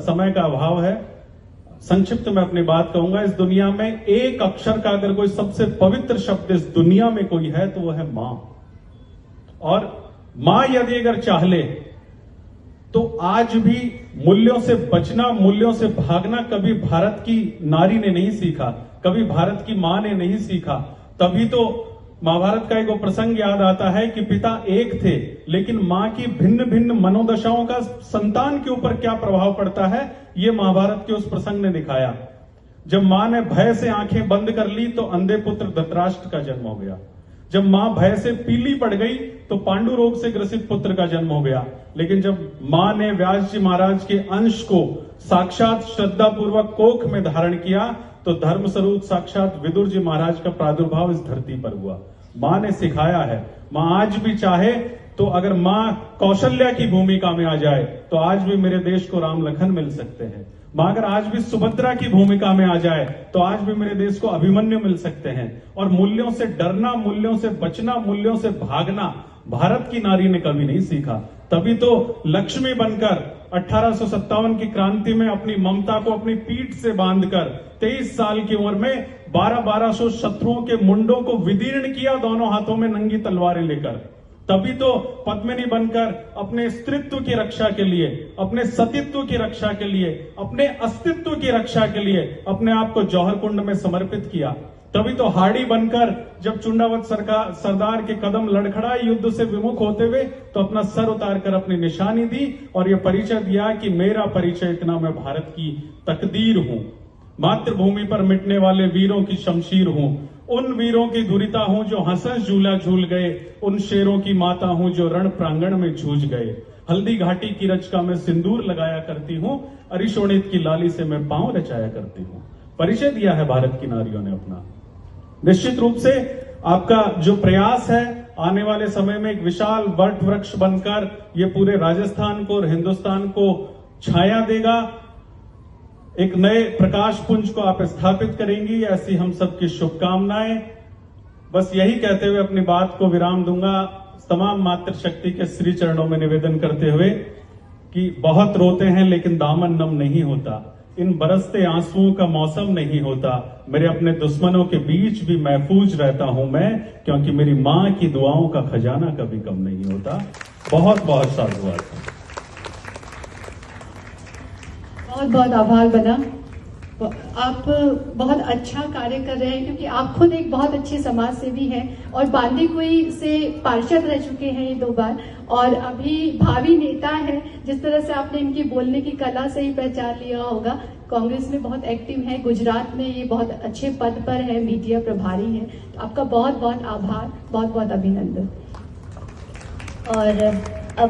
समय का अभाव है, संक्षिप्त में अपनी बात कहूंगा। इस दुनिया में एक अक्षर का अगर कोई सबसे पवित्र शब्द इस दुनिया में कोई है तो वो है मां। और मां यदि अगर चाह ले तो आज भी मूल्यों से बचना, मूल्यों से भागना कभी भारत की नारी ने नहीं सीखा, कभी भारत की मां ने नहीं सीखा। तभी तो महाभारत का एक प्रसंग याद आता है कि पिता एक थे, लेकिन मां की भिन्न भिन्न मनोदशाओं का संतान के ऊपर क्या प्रभाव पड़ता है, ये महाभारत के उस प्रसंग ने दिखाया। जब मां ने भय से आंखें बंद कर ली तो अंधे पुत्र धृतराष्ट्र का जन्म हो गया। जब मां भय से पीली पड़ गई तो पांडु रोग से ग्रसित पुत्र का जन्म हो गया। लेकिन जब मां ने व्यास जी महाराज के अंश को साक्षात श्रद्धा पूर्वक कोख में धारण किया तो धर्म स्वरूप साक्षात विदुर जी महाराज का प्रादुर्भाव इस धरती पर हुआ। मां ने सिखाया है। मां आज भी चाहे तो अगर मां कौशल्या की भूमिका में आ जाए तो आज भी मेरे देश को राम लखन मिल सकते हैं। मां अगर आज भी सुभद्रा की भूमिका में आ जाए तो आज भी मेरे देश को अभिमन्यु मिल सकते हैं। और मूल्यों से डरना, मूल्यों से बचना, मूल्यों से भागना भारत की नारी ने कभी नहीं सीखा। तभी तो लक्ष्मी बनकर 1857 की क्रांति में अपनी ममता को अपनी पीठ से बांधकर 23 साल की उम्र में 1200 शत्रुओं के मुंडों को विदीर्ण किया, दोनों हाथों में नंगी तलवारें लेकर। तभी तो पद्मिनी बनकर अपने स्त्रीत्व की रक्षा के लिए, अपने सतीत्व की रक्षा के लिए, अपने अस्तित्व की रक्षा के लिए अपने आप को जौहर कुंड में समर्पित किया। तभी तो हाड़ी बनकर जब चुंडावत सरदार के कदम लड़खड़ाए युद्ध से विमुख होते हुए तो अपना सर उतार कर अपनी निशानी दी और यह परिचय दिया कि मेरा परिचय इतना, मैं भारत की तकदीर हूं, मातृभूमि पर मिटने वाले वीरों की शमशीर हूं, उन वीरों की धुरिता हूं जो हंस झूला झूल गए, उन शेरों की माता हूं जो रण प्रांगण में जूझ गए। हल्दी घाटी की रचका में सिंदूर लगाया करती हूं, अरिशोणित की लाली से मैं पांव रचाया करती हूं। परिचय दिया है भारत की नारियों ने अपना। निश्चित रूप से आपका जो प्रयास है आने वाले समय में एक विशाल वट वृक्ष बनकर ये पूरे राजस्थान को और हिंदुस्तान को छाया देगा, एक नए प्रकाश पुंज को आप स्थापित करेंगी, ऐसी हम सबकी शुभकामनाएं। बस यही कहते हुए अपनी बात को विराम दूंगा, तमाम मातृशक्ति के श्री चरणों में निवेदन करते हुए कि बहुत रोते हैं लेकिन दामन नम नहीं होता, इन बरसते आंसुओं का मौसम नहीं होता, मेरे अपने दुश्मनों के बीच भी महफूज रहता हूं मैं, क्योंकि मेरी मां की दुआओं का खजाना कभी कम नहीं होता। बहुत बहुत साधुवाद। बहुत बहुत आभार बना। आप बहुत अच्छा कार्य कर रहे हैं क्योंकि आप खुद एक बहुत अच्छे समाज सेवी हैं और बांदीकुई से पार्षद रह चुके हैं ये 2 बार और अभी भावी नेता है। जिस तरह से आपने इनकी बोलने की कला से ही पहचान लिया होगा, कांग्रेस में बहुत एक्टिव है, गुजरात में ये बहुत अच्छे पद पर है, मीडिया प्रभारी है। तो आपका बहुत बहुत आभार, बहुत बहुत अभिनंदन। और